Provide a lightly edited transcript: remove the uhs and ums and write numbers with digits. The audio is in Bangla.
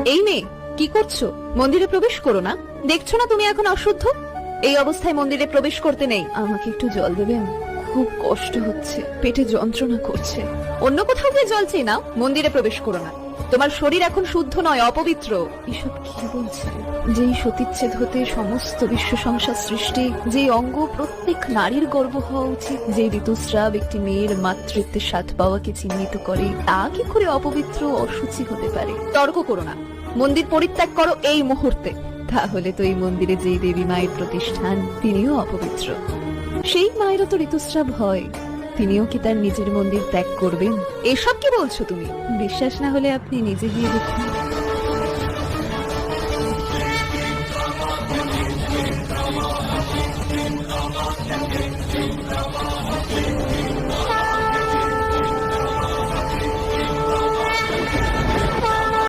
এই মেয়ে, কি করছো? মন্দিরে প্রবেশ করো না। দেখছো না তুমি এখন অশুদ্ধ? এই অবস্থায় মন্দিরে প্রবেশ করতে নেই। আমাকে একটু জল দেবেন? খুব কষ্ট হচ্ছে, পেটে যন্ত্রণা করছে। অন্য কোথাও গিয়ে জল চেয়ে নাও, মন্দিরে প্রবেশ করো না। তোমার শরীর এখন শুদ্ধ নয়, অপবিত্র। এসব কি বলছে? যেই সতীচ্ছেদ হতে সমস্ত বিশ্ব সংসার সৃষ্টি, যেই অঙ্গ প্রত্যেক নারীর গর্ব হওয়া উচিত, যে ঋতুস্রাব একটি মেয়ের মাতৃত্বের স্বাদ পাওয়াকে চিহ্নিত করে, তা কি করে অপবিত্র অসুচি হতে পারে? তর্ক করো না, মন্দির পরিত্যাগ করো এই মুহূর্তে। তাহলে তো এই মন্দিরে যে দেবী মায়ের প্রতিষ্ঠান, তিনিও অপবিত্র। সেই মায়েরও তো ঋতুস্রাব হয়, তিনিও কি তার নিজের মন্দির ত্যাগ করবেন? এসব কি বলছো তুমি? বিশ্বাস না হলে আপনি নিজে গিয়ে দেখুন।